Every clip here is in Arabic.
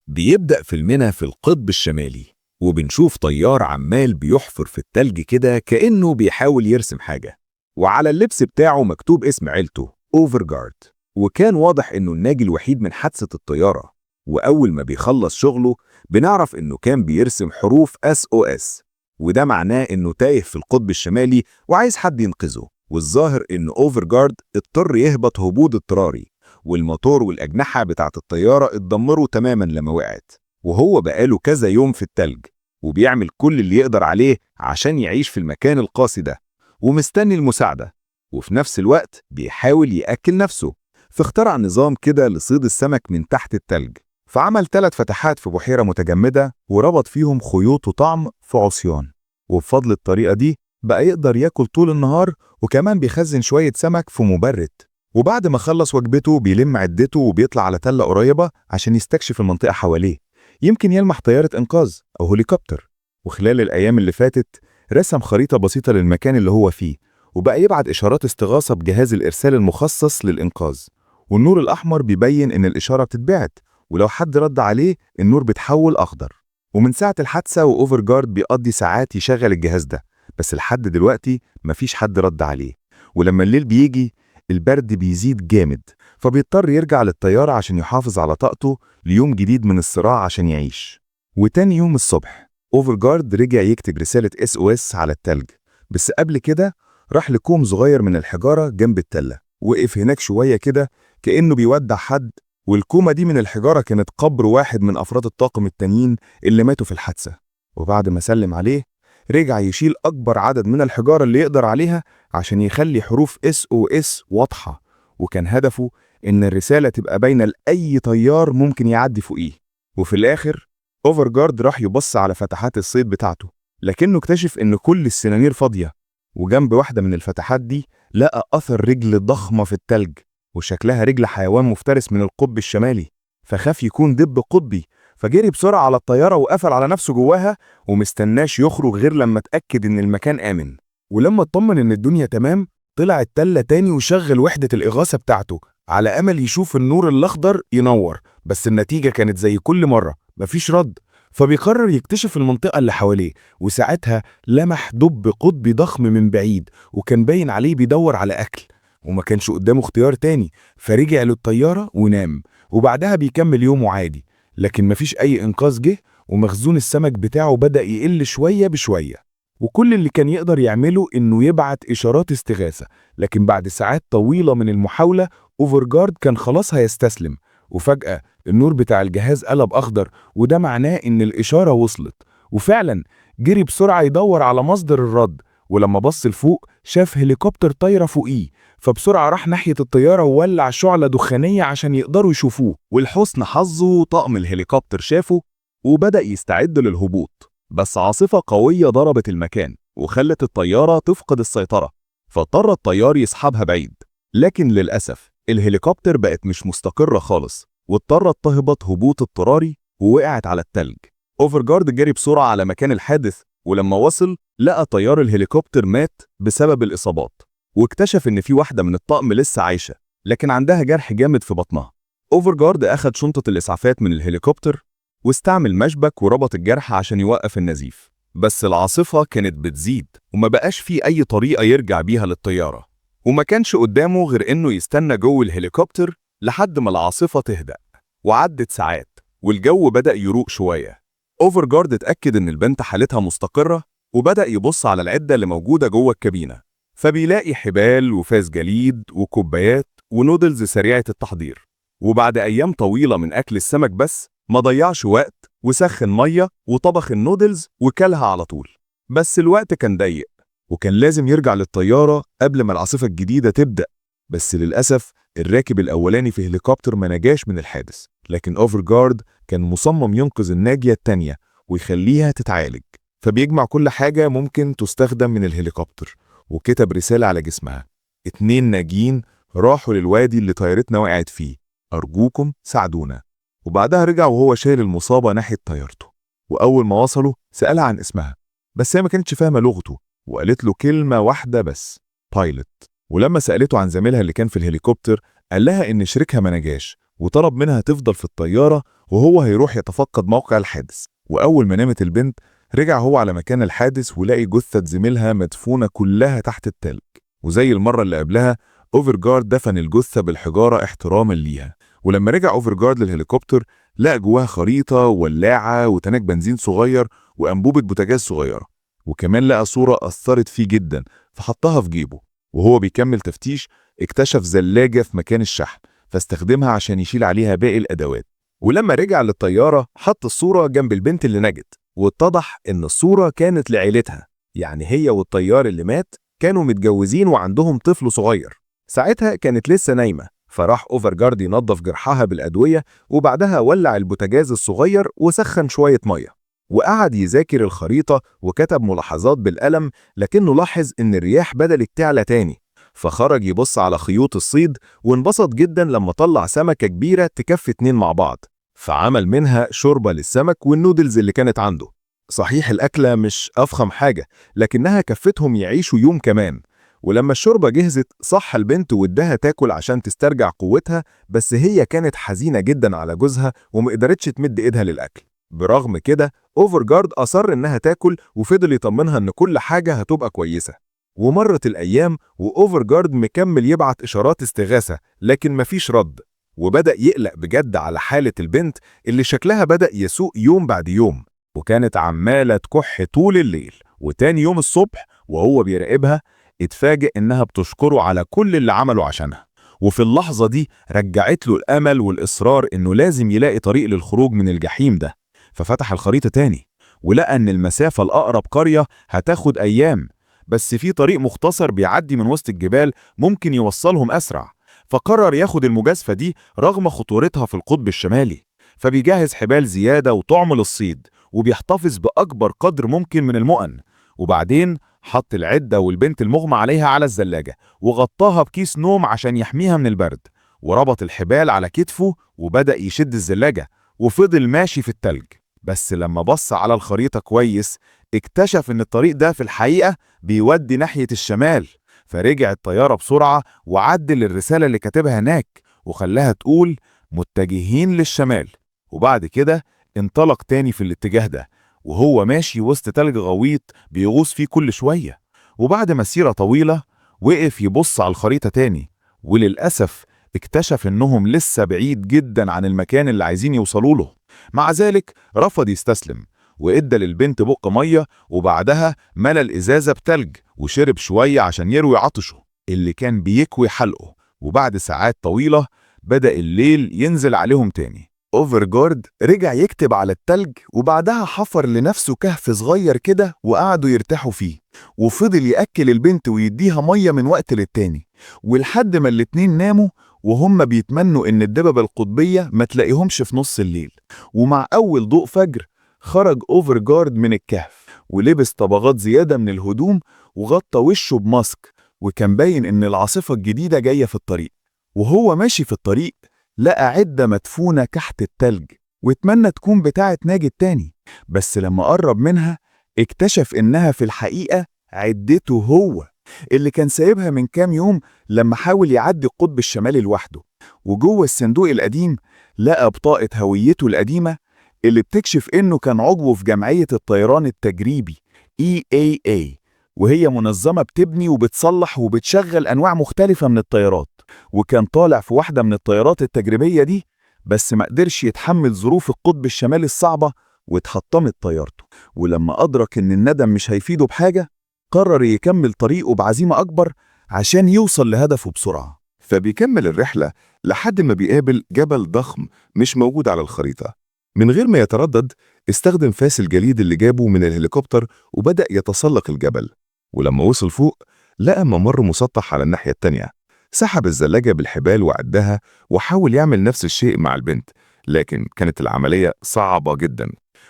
بيبدأ فيلمنا في القطب الشمالي، وبنشوف طيار عمال بيحفر في التلج كده كأنه بيحاول يرسم حاجة، وعلى اللبس بتاعه مكتوب اسم عيلته أوفرجارد. وكان واضح إنه الناجي الوحيد من حادثة الطيارة. وأول ما بيخلص شغله بنعرف إنه كان بيرسم حروف SOS، وده معناه إنه تايه في القطب الشمالي وعايز حد ينقذه. والظاهر إن أوفرجارد اضطر يهبط هبوط اضطراري، والموتور والأجنحة بتاعت الطيارة اتدمروا تماما لما وقعت، وهو بقاله كذا يوم في التلج وبيعمل كل اللي يقدر عليه عشان يعيش في المكان القاسي ده، ومستني المساعدة، وفي نفس الوقت بيحاول يأكل نفسه. فاخترع نظام كده لصيد السمك من تحت التلج، فعمل 3 فتحات في بحيرة متجمدة وربط فيهم خيوط وطعم في عصيان، وبفضل الطريقة دي بقى يقدر ياكل طول النهار، وكمان بيخزن شوية سمك في مبرد. وبعد ما خلص وجبته بيلم عدته وبيطلع على تلة قريبة عشان يستكشف المنطقة حواليه، يمكن يلمح طيارة إنقاذ أو هليكوبتر. وخلال الأيام اللي فاتت رسم خريطة بسيطة للمكان اللي هو فيه، وبقى يبعت إشارات استغاثة بجهاز الإرسال المخصص للإنقاذ. والنور الأحمر بيبين إن الإشارة بتتبعت، ولو حد رد عليه النور بيتحول أخضر. ومن ساعة الحادثة وأوفرجارد بيقضي ساعات يشغل الجهاز ده، بس لحد دلوقتي مفيش حد رد عليه. ولما الليل بيجي البرد بيزيد جامد، فبيضطر يرجع للطيارة عشان يحافظ على طاقته ليوم جديد من الصراع عشان يعيش. وتاني يوم الصبح أوفرجارد رجع يكتب رسالة SOS على التلج، بس قبل كده راح لكوم صغير من الحجارة جنب التلة، وقف هناك شوية كده كأنه بيودع حد. والكومة دي من الحجارة كانت قبر واحد من أفراد الطاقم التانيين اللي ماتوا في الحادثة. وبعد ما سلم عليه رجع يشيل أكبر عدد من الحجارة اللي يقدر عليها عشان يخلي حروف SOS واضحة، وكان هدفه إن الرسالة تبقى باينة لأي طيار ممكن يعدي فوقيه. وفي الآخر أوفرجارد راح يبص على فتحات الصيد بتاعته، لكنه اكتشف إن كل السنانير فاضية، وجنب واحدة من الفتحات دي لقى أثر رجل ضخمة في التلج، وشكلها رجل حيوان مفترس من القطب الشمالي. فخاف يكون دب قطبي، فجري بسرعة على الطيارة وقفل على نفسه جواها، ومستناش يخرج غير لما اتأكد إن المكان آمن. ولما اطمن إن الدنيا تمام طلع التلة تاني وشغل وحدة الإغاثة بتاعته على أمل يشوف النور الأخضر ينور، بس النتيجة كانت زي كل مرة، مفيش رد. فبيقرر يكتشف المنطقة اللي حواليه، وساعتها لمح دب قطبي ضخم من بعيد، وكان باين عليه بيدور على أكل، وما كانش قدامه اختيار تاني، فرجع للطيارة ونام. وبعدها بيكمل يومه عادي، لكن مفيش أي إنقاذ جه، ومخزون السمك بتاعه بدأ يقل شوية بشوية. وكل اللي كان يقدر يعمله إنه يبعت إشارات استغاثة، لكن بعد ساعات طويلة من المحاولة أوفرجارد كان خلاص هيستسلم. وفجأة النور بتاع الجهاز قلب أخضر، وده معناه إن الإشارة وصلت. وفعلا جري بسرعة يدور على مصدر الرد، ولما بص لفوق شاف هليكوبتر طايرة فوقيه، فبسرعة راح ناحية الطيارة وولع شعلة دخانية عشان يقدروا يشوفوه. ولحسن حظه طقم الهليكوبتر شافه وبدأ يستعد للهبوط، بس عاصفة قوية ضربت المكان وخلت الطيارة تفقد السيطرة، فاضطر الطيار يسحبها بعيد. لكن للأسف الهليكوبتر بقت مش مستقرة خالص، واضطرت تهبط هبوط اضطراري ووقعت على التلج. أوفرجارد جري بسرعة على مكان الحادث، ولما وصل لقى طيار الهليكوبتر مات بسبب الإصابات، واكتشف إن في واحدة من الطقم لسه عايشة لكن عندها جرح جامد في بطنها. أوفرجارد أخد شنطة الإسعافات من الهليكوبتر واستعمل مشبك وربط الجرح عشان يوقف النزيف، بس العاصفة كانت بتزيد وما بقاش في أي طريقة يرجع بيها للطيارة، وما كانش قدامه غير إنه يستنى جوه الهليكوبتر لحد ما العاصفة تهدأ. وعدت ساعات والجو بدأ يروق شوية. أوفرجارد اتأكد إن البنت حالتها مستقرة، وبدأ يبص على العدة اللي موجودة جوه الكابينة، فبيلاقي حبال وفاس جليد وكوبايات ونودلز سريعة التحضير. وبعد أيام طويلة من أكل السمك بس ما ضيعش وقت، وسخن مية وطبخ النودلز وكلها على طول. بس الوقت كان ضيق، وكان لازم يرجع للطيارة قبل ما العاصفة الجديدة تبدأ. بس للأسف الراكب الأولاني في هليكوبتر ما نجاش من الحادث، لكن أوفرجارد كان مصمم ينقذ الناجية التانية ويخليها تتعالج. فبيجمع كل حاجة ممكن تستخدم من الهليكوبتر، وكتب رسالة على جسمها: 2 ناجين راحوا للوادي اللي طيارتنا وقعت فيه، أرجوكم ساعدونا. وبعدها رجع وهو شايل المصابة ناحية طيارته، وأول ما وصلوا سألها عن اسمها، بس هي ما كانتش فاهمة لغته، وقالت له كلمة واحدة بس: بايلوت. ولما سألته عن زميلها اللي كان في الهليكوبتر قال لها إن شريكها ما نجاش، وطلب منها تفضل في الطيارة وهو هيروح يتفقد موقع الحادث. وأول ما نامت البنت رجع هو على مكان الحادث ولقي جثة زميلها مدفونة كلها تحت التلج. وزي المرة اللي قبلها أوفرجارد دفن الجثة بالحجارة احتراما ليها. ولما رجع أوفرجارد للهليكوبتر لقى جواها خريطة وولاعة وتنك بنزين صغير وأنبوبة بوتاجاز صغيرة، وكمان لقى صورة أثرت فيه جدا فحطها في جيبه. وهو بيكمل تفتيش اكتشف زلاجة في مكان الشحن فاستخدمها عشان يشيل عليها باقي الأدوات. ولما رجع للطيارة حط الصورة جنب البنت اللي نجت، واتضح إن الصورة كانت لعيلتها، يعني هي والطيار اللي مات كانوا متجوزين وعندهم طفل صغير. ساعتها كانت لسه نايمة، فراح أوفرجارد ينظف جرحها بالأدوية، وبعدها ولع البوتاجاز الصغير وسخن شوية مية، وقعد يذاكر الخريطة وكتب ملاحظات بالقلم. لكنه لاحظ إن الرياح بدأت تعلى تاني، فخرج يبص على خيوط الصيد وانبسط جدا لما طلع سمكة كبيرة تكفي 2 مع بعض، فعمل منها شوربة للسمك والنودلز اللي كانت عنده. صحيح الأكلة مش أفخم حاجة، لكنها كفتهم يعيشوا يوم كمان. ولما الشوربة جهزت صح البنت واداها تاكل عشان تسترجع قوتها، بس هي كانت حزينة جدا على جوزها ومقدرتش تمد ايدها للأكل. برغم كده أوفرجارد أصر إنها تاكل وفضل يطمنها إن كل حاجة هتبقى كويسة. ومرت الأيام وأوفرجارد مكمل يبعت إشارات استغاثة لكن مفيش رد، وبدأ يقلق بجد على حالة البنت اللي شكلها بدأ يسوء يوم بعد يوم، وكانت عمالة تكح طول الليل. وتاني يوم الصبح وهو بيراقبها اتفاجئ إنها بتشكره على كل اللي عمله عشانها. وفي اللحظة دي رجعت له الأمل والإصرار إنه لازم يلاقي طريق للخروج من الجحيم ده. ففتح الخريطة تاني ولقى إن المسافة الأقرب قرية هتاخد أيام، بس في طريق مختصر بيعدي من وسط الجبال ممكن يوصلهم أسرع. فقرر ياخد المجازفة دي رغم خطورتها في القطب الشمالي. فبيجهز حبال زيادة وطعم للصيد، وبيحتفظ بأكبر قدر ممكن من المؤن. وبعدين حط العدة والبنت المغمى عليها على الزلاجة وغطاها بكيس نوم عشان يحميها من البرد، وربط الحبال على كتفه وبدأ يشد الزلاجة وفضل ماشي في التلج. بس لما بص على الخريطة كويس اكتشف ان الطريق ده في الحقيقة بيودي ناحية الشمال. فرجع الطيارة بسرعة وعدل الرسالة اللي كاتبها هناك وخلاها تقول متجهين للشمال. وبعد كده انطلق تاني في الاتجاه ده وهو ماشي وسط تلج غويط بيغوص فيه كل شوية. وبعد مسيرة طويلة وقف يبص على الخريطة تاني، وللأسف اكتشف انهم لسه بعيد جدا عن المكان اللي عايزين يوصلوا له. مع ذلك رفض يستسلم وادى للبنت بق ميه، وبعدها ملى الازازه بتلج وشرب شويه عشان يروي عطشه اللي كان بيكوي حلقه. وبعد ساعات طويله بدا الليل ينزل عليهم تاني. أوفرجارد رجع يكتب على التلج، وبعدها حفر لنفسه كهف صغير كده وقعدوا يرتاحوا فيه، وفضل يأكل البنت ويديها ميه من وقت للتاني، ولحد ما الاتنين ناموا وهم بيتمنوا إن الدببة القطبية ما تلاقيهمش في نص الليل. ومع أول ضوء فجر خرج أوفرجارد من الكهف ولبس طبقات زيادة من الهدوم وغطى وشه بماسك، وكان باين إن العاصفة الجديدة جاية في الطريق. وهو ماشي في الطريق لقى عدة مدفونة تحت التلج واتمنى تكون بتاعة ناجي التاني، بس لما قرب منها اكتشف إنها في الحقيقة عدته هو اللي كان سايبها من كام يوم لما حاول يعدي القطب الشمالي لوحده. وجوه الصندوق القديم لقى بطاقة هويته القديمة اللي بتكشف إنه كان عضو في جمعية الطيران التجريبي EAA، وهي منظمة بتبني وبتصلح وبتشغل أنواع مختلفة من الطيارات. وكان طالع في واحدة من الطيارات التجريبية دي، بس ما قدرش يتحمل ظروف القطب الشمالي الصعبة واتحطمت طيارته. ولما أدرك إن الندم مش هيفيده بحاجة قرر يكمل طريقه بعزيمة أكبر عشان يوصل لهدفه بسرعة. فبيكمل الرحلة لحد ما بيقابل جبل ضخم مش موجود على الخريطة. من غير ما يتردد استخدم فاس الجليد اللي جابه من الهليكوبتر وبدأ يتسلق الجبل. ولما وصل فوق لقى ممر مسطح على الناحية التانية. سحب الزلاجة بالحبال وعدها وحاول يعمل نفس الشيء مع البنت، لكن كانت العملية صعبة جدا.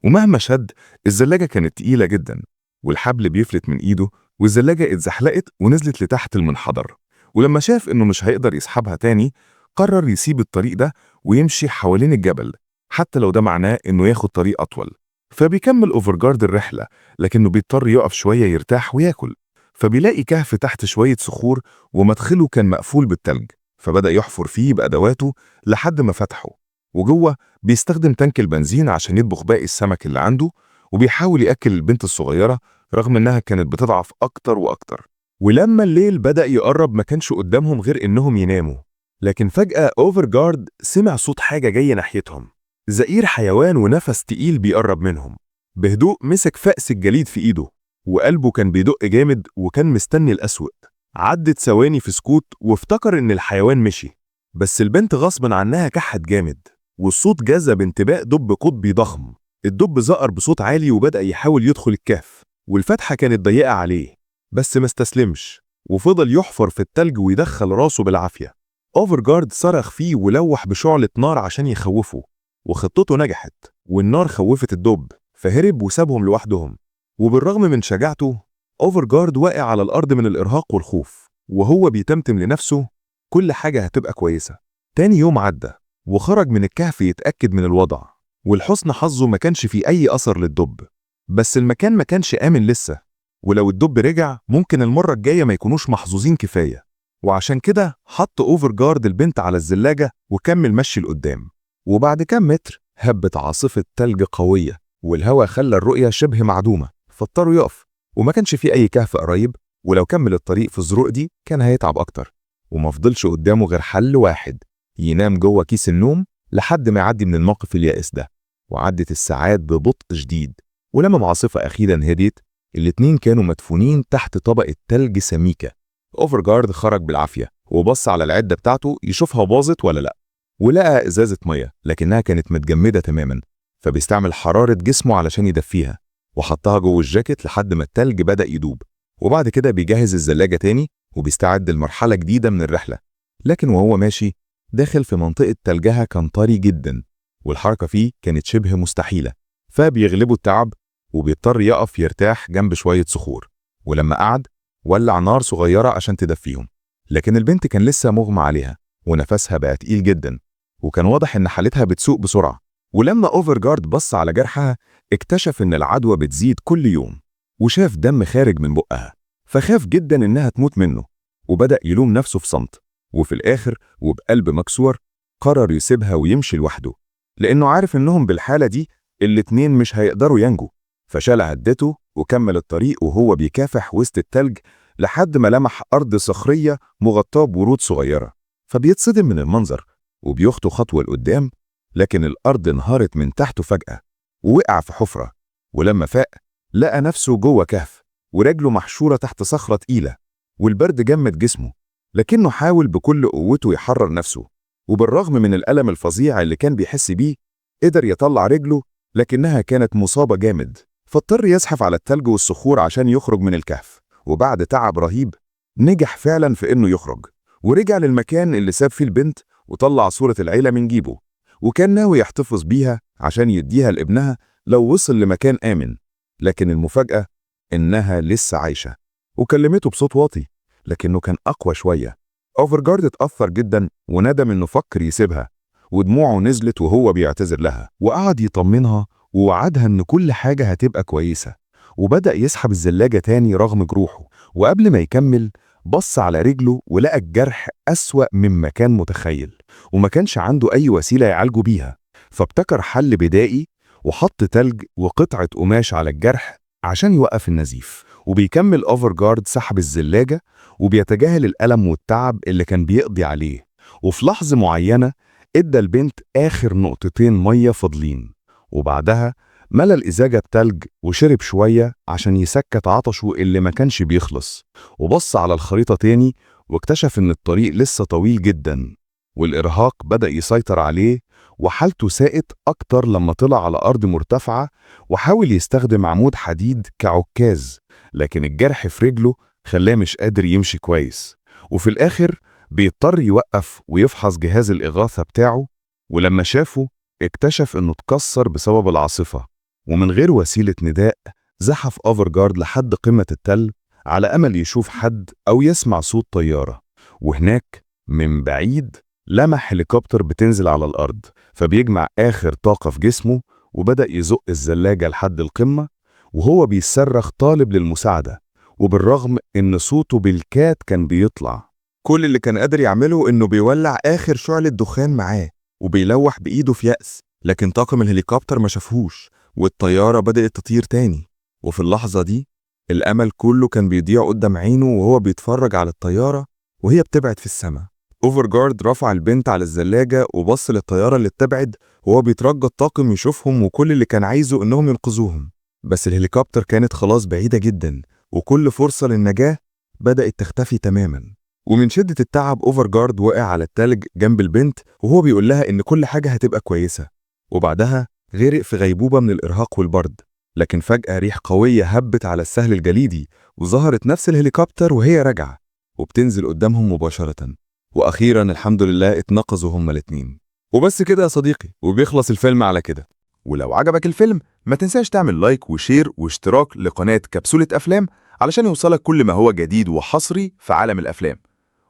ومهما شد الزلاجة كانت تقيلة جدا، والحبل بيفلت من ايده والزلاجة اتزحلقت ونزلت لتحت المنحدر. ولما شاف انه مش هيقدر يسحبها تاني قرر يسيب الطريق ده ويمشي حوالين الجبل، حتى لو ده معناه انه ياخد طريق اطول. فبيكمل أوفرجارد الرحلة، لكنه بيضطر يقف شوية يرتاح وياكل. فبيلاقي كهف تحت شوية صخور ومدخله كان مقفول بالتلج، فبدأ يحفر فيه بأدواته لحد ما فتحه. وجوه بيستخدم تانك البنزين عشان يطبخ باقي السمك اللي عنده، وبيحاول يأكل البنت الصغيرة رغم إنها كانت بتضعف أكتر وأكتر. ولما الليل بدأ يقرب ما كانش قدامهم غير إنهم يناموا، لكن فجأة أوفرجارد سمع صوت حاجة جاية ناحيتهم، زئير حيوان ونفس تقيل بيقرب منهم. بهدوء مسك فأس الجليد في إيده، وقلبه كان بيدق جامد وكان مستني الأسوأ. عدت ثواني في سكوت وافتكر إن الحيوان مشي، بس البنت غصبا عنها كحت جامد، والصوت جذب انتباه دب قطبي ضخم. الدب زقر بصوت عالي وبدأ يحاول يدخل الكهف، والفتحة كانت ضيقة عليه، بس ما استسلمش وفضل يحفر في التلج ويدخل راسه بالعافية. أوفرجارد صرخ فيه ولوح بشعلة نار عشان يخوفه، وخطته نجحت، والنار خوفت الدب فهرب وسابهم لوحدهم. وبالرغم من شجاعته، أوفرجارد واقع على الأرض من الإرهاق والخوف، وهو بيتمتم لنفسه كل حاجة هتبقى كويسة. تاني يوم عدى وخرج من الكهف يتأكد من الوضع، والحسن حظه ما كانش فيه أي أثر للدب، بس المكان ما كانش آمن لسه، ولو الدب رجع ممكن المرة الجاية ما يكونوش محظوظين كفاية. وعشان كده حط أوفرجارد البنت على الزلاجة وكمل مشي لقدام. وبعد كام متر هبت عاصفة تلج قوية، والهواء خلى الرؤية شبه معدومة، فاضطروا يقف، وما كانش في أي كهف قريب، ولو كمل الطريق في الزروق دي كان هيتعب أكتر. وما فضلش قدامه غير حل واحد، ينام جوه كيس النوم لحد ما يعدي من الموقف اليائس ده. وعدت الساعات ببطء شديد، ولما العاصفة أخيرا هديت الاتنين كانوا مدفونين تحت طبقة تلج سميكة. أوفرجارد خرج بالعافية وبص على العدة بتاعته يشوفها باظت ولا لأ، ولقى إزازة مية لكنها كانت متجمدة تماما، فبيستعمل حرارة جسمه علشان يدفيها، وحطها جوه الجاكيت لحد ما التلج بدأ يدوب. وبعد كده بيجهز الزلاجة تاني وبيستعد لمرحلة جديدة من الرحلة. لكن وهو ماشي داخل في منطقة تلجها كان طري جدا، والحركة فيه كانت شبه مستحيلة، فبيغلبه التعب وبيضطر يقف يرتاح جنب شوية صخور. ولما قعد ولع نار صغيرة عشان تدفيهم، لكن البنت كان لسه مغمى عليها ونفسها بقى تقيل جدا، وكان واضح إن حالتها بتسوء بسرعة. ولما أوفرجارد بص على جرحها اكتشف إن العدوى بتزيد كل يوم، وشاف دم خارج من بقها، فخاف جدا إنها تموت منه، وبدأ يلوم نفسه في صمت. وفي الآخر وبقلب مكسور قرر يسيبها ويمشي لوحده، لأنه عارف إنهم بالحالة دي الاتنين مش هيقدروا ينجوا. فشال عدته وكمل الطريق وهو بيكافح وسط التلج لحد ما لمح أرض صخرية مغطاة بورود صغيرة، فبيتصدم من المنظر وبيخطو خطوة لقدام، لكن الأرض انهارت من تحته فجأة ووقع في حفرة. ولما فاق لقى نفسه جوه كهف ورجله محشورة تحت صخرة تقيلة، والبرد جمد جسمه، لكنه حاول بكل قوته يحرر نفسه، وبالرغم من الألم الفظيع اللي كان بيحس بيه قدر يطلع رجله، لكنها كانت مصابة جامد، فاضطر يزحف على التلج والصخور عشان يخرج من الكهف. وبعد تعب رهيب نجح فعلا في إنه يخرج، ورجع للمكان اللي ساب فيه البنت وطلع صورة العيلة من جيبه، وكان ناوي يحتفظ بيها عشان يديها لابنها لو وصل لمكان آمن. لكن المفاجأة إنها لسه عايشة وكلمته بصوت واطي، لكنه كان أقوى شوية. أوفرجارد اتأثر جدا وندم إنه فكر يسيبها، ودموعه نزلت وهو بيعتذر لها، وقعد يطمنها ووعدها إن كل حاجة هتبقى كويسة. وبدأ يسحب الزلاجة تاني رغم جروحه، وقبل ما يكمل بص على رجله ولقى الجرح أسوأ مما كان متخيل، وما كانش عنده أي وسيلة يعالجه بيها، فابتكر حل بدائي وحط تلج وقطعة قماش على الجرح عشان يوقف النزيف. وبيكمل أوفرجارد سحب الزلاجة وبيتجاهل الألم والتعب اللي كان بيقضي عليه، وفي لحظة معينة ادى البنت آخر نقطتين مية فاضلين، وبعدها ملى الإزاجة بتلج وشرب شوية عشان يسكت عطشه اللي ما كانش بيخلص. وبص على الخريطة تاني واكتشف إن الطريق لسه طويل جدا، والإرهاق بدأ يسيطر عليه، وحالته ساءت أكتر لما طلع على أرض مرتفعة وحاول يستخدم عمود حديد كعكاز، لكن الجرح في رجله خلاه مش قادر يمشي كويس. وفي الآخر بيضطر يوقف ويفحص جهاز الإغاثة بتاعه، ولما شافه اكتشف إنه اتكسر بسبب العاصفة. ومن غير وسيلة نداء زحف أوفرجارد لحد قمة التل على أمل يشوف حد أو يسمع صوت طيارة، وهناك من بعيد لمح هليكوبتر بتنزل على الأرض، فبيجمع آخر طاقة في جسمه وبدأ يزق الزلاجة لحد القمة وهو بيصرخ طالب للمساعدة. وبالرغم إن صوته بالكاد كان بيطلع، كل اللي كان قادر يعمله إنه بيولع آخر شعلة دخان معاه وبيلوح بإيده في يأس، لكن طاقم الهليكوبتر ما شافهوش والطيارة بدأت تطير تاني. وفي اللحظة دي الأمل كله كان بيضيع قدام عينه وهو بيتفرج على الطيارة وهي بتبعد في السماء. أوفرجارد رفع البنت على الزلاجة وبص للطيارة اللي بتبعد وهو بيترجى الطاقم يشوفهم، وكل اللي كان عايزه إنهم ينقذوهم. بس الهليكوبتر كانت خلاص بعيدة جدا، وكل فرصة للنجاة بدأت تختفي تماما. ومن شدة التعب أوفرجارد وقع على التلج جنب البنت وهو بيقول لها إن كل حاجة هتبقى كويسة، وبعدها غرق في غيبوبة من الإرهاق والبرد. لكن فجأة ريح قوية هبت على السهل الجليدي، وظهرت نفس الهليكوبتر وهي راجعة وبتنزل قدامهم مباشرة. وأخيرا الحمد لله اتنقذوا هما الاتنين. وبس كده يا صديقي، وبيخلص الفيلم على كده. ولو عجبك الفيلم ما تنساش تعمل لايك وشير واشتراك لقناة كبسولة أفلام علشان يوصلك كل ما هو جديد وحصري في عالم الأفلام.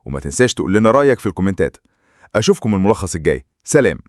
وما تنساش تقول لنا رأيك في الكومنتات. أشوفكم الملخص الجاي. سلام.